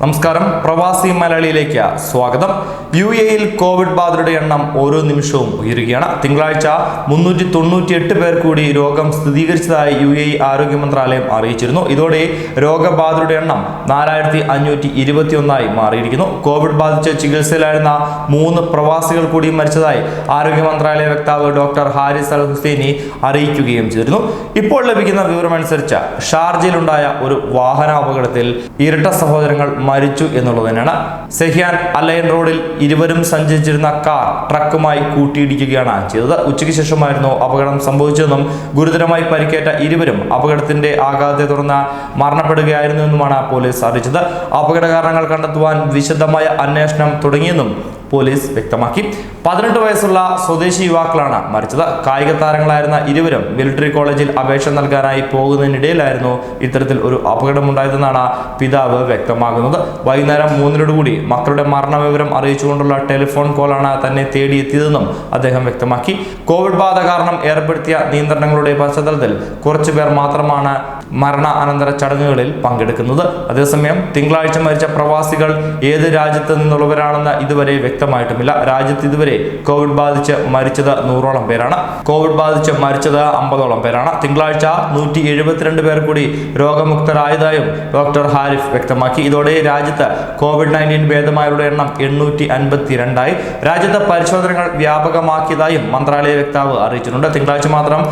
നമസ്കാരം, പ്രവാസി മലയാളിയിലേക്ക് സ്വാഗതം. UAE-യിൽ കോവിഡ് ബാധിതരുടെ എണ്ണം ഓരോ നിമിഷവും ഉയരുകയാണ്. തിങ്കളാഴ്ച 398 പേർ കൂടി രോഗം സ്ഥിരീകരിച്ചതായി UAE ആരോഗ്യ മന്ത്രാലയം അറിയിച്ചിരുന്നു. ഇതോടെ രോഗബാധിതരുടെ എണ്ണം 4521 മാറിയിരിക്കുന്നു. കോവിഡ് ബാധിച്ച് ചികിത്സയിലായിരുന്ന 3 പ്രവാസികൾ കൂടി മരിച്ചതായി ആരോഗ്യ മന്ത്രാലയ വക്താവ് ഡോക്ടർ ഹാരിസ് അൽ ഹുസൈനി അറിയിക്കുകയും ചെയ്തിരുന്നു. ഇപ്പോൾ ലഭിക്കുന്ന വിവരമനുസരിച്ച് ഷാർജയിലുണ്ടായ ഒരു വാഹനാപകടത്തിൽ ഇരട്ട സഹോദരങ്ങൾ മരിച്ചു എന്നുള്ളത് തന്നെയാണ്. സെഹ്യാൻ അലൈൻ റോഡിൽ ഇരുവരും സഞ്ചരിച്ചിരുന്ന കാർ ട്രക്കുമായി കൂട്ടിയിടിക്കുകയാണ് ചെയ്തത്. ഉച്ചയ്ക്ക് ശേഷമായിരുന്നു അപകടം സംഭവിച്ചതെന്നും ഗുരുതരമായി പരിക്കേറ്റ ഇരുവരും അപകടത്തിന്റെ ആഘാതത്തെ തുടർന്ന് മരണപ്പെടുകയായിരുന്നുവെന്നുമാണ് പോലീസ് അറിയിച്ചത്. അപകട കാരണങ്ങൾ കണ്ടെത്തുവാൻ വിശദമായ അന്വേഷണം തുടങ്ങിയെന്നും പോലീസ് വ്യക്തമാക്കി. 18 വയസ്സുള്ള സ്വദേശി യുവാക്കളാണ് മരിച്ചത്. കായിക താരങ്ങളായിരുന്ന ഇരുവരും മിലിറ്ററി കോളേജിൽ അപേക്ഷ നൽകാനായി പോകുന്നതിനിടയിലായിരുന്നു ഇത്തരത്തിൽ ഒരു അപകടമുണ്ടായതെന്നാണ് പിതാവ് വ്യക്തമാകുന്നത്. വൈകുന്നേരം 3 മക്കളുടെ മരണവിവരം അറിയിച്ചുകൊണ്ടുള്ള ടെലിഫോൺ കോളാണ് തന്നെ തേടിയെത്തിയതെന്നും അദ്ദേഹം വ്യക്തമാക്കി. കോവിഡ് ബാധ കാരണം ഏർപ്പെടുത്തിയ നിയന്ത്രണങ്ങളുടെ പശ്ചാത്തലത്തിൽ കുറച്ചുപേർ മാത്രമാണ് മരണ അനന്തര ചടങ്ങുകളിൽ പങ്കെടുക്കുന്നത്. അതേസമയം തിങ്കളാഴ്ച മരിച്ച പ്രവാസികൾ ഏത് രാജ്യത്ത് നിന്നുള്ളവരാണെന്ന് ഇതുവരെ വ്യക്തമായിട്ടുമില്ല. രാജ്യത്ത് ഇതുവരെ കോവിഡ് ബാധിച്ച് മരിച്ചത് 100ഓളം പേരാണ്. കോവിഡ് ബാധിച്ച് മരിച്ചത് 50ഓളം പേരാണ്. തിങ്കളാഴ്ച 172 പേർ കൂടി രോഗമുക്തരായതായും ഡോക്ടർ ഹാരിഫ് വ്യക്തമാക്കി. ഇതോടെ രാജ്യത്ത് COVID-19 ഭേദമായവരുടെ എണ്ണം 852 രാജ്യത്ത് പരിശോധനകൾ വ്യാപകമാക്കിയതായും മന്ത്രാലയ വക്താവ് അറിയിച്ചിട്ടുണ്ട്. തിങ്കളാഴ്ച മാത്രം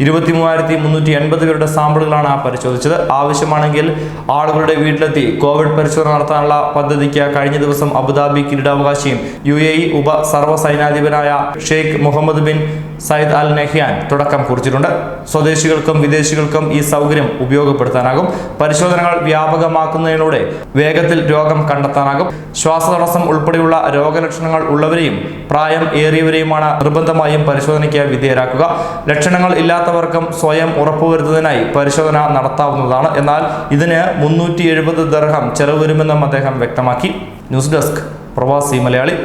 23,380 പേരുടെ സാമ്പിളുകളാണ് പരിശോധിച്ചത്. ആവശ്യമാണെങ്കിൽ ആളുകളുടെ വീട്ടിലെത്തി കോവിഡ് പരിശോധന നടത്താനുള്ള പദ്ധതിക്ക് കഴിഞ്ഞ ദിവസം അബുദാബി കിരീടാവകാശിയും UAE ഉപ സർവ്വസൈനാധിപനായ Sheikh Mohammed bin Zayed Al Nahyan തുടക്കം കുറിച്ചിട്ടുണ്ട്. സ്വദേശികൾക്കും വിദേശികൾക്കും ഈ സൗകര്യം ഉപയോഗപ്പെടുത്താനാകും. പരിശോധനകൾ വ്യാപകമാക്കുന്നതിലൂടെ വേഗത്തിൽ രോഗം കണ്ടെത്താനാകും. ശ്വാസതടസ്സം ഉൾപ്പെടെയുള്ള രോഗലക്ഷണങ്ങൾ ഉള്ളവരെയും പ്രായം ഏറിയവരെയുമാണ് നിർബന്ധമായും പരിശോധനയ്ക്ക് വിധേയരാക്കുക. ലക്ഷണങ്ങൾ ഇല്ലാത്തവർക്കും സ്വയം ഉറപ്പുവരുത്തുന്നതിനായി പരിശോധന നടത്താവുന്നതാണ്. എന്നാൽ ഇതിന് 370 ദിർഹം ചെലവ് വരുമെന്നും അദ്ദേഹം വ്യക്തമാക്കി. ന്യൂസ് ഡെസ്ക്, പ്രവാസി മലയാളി.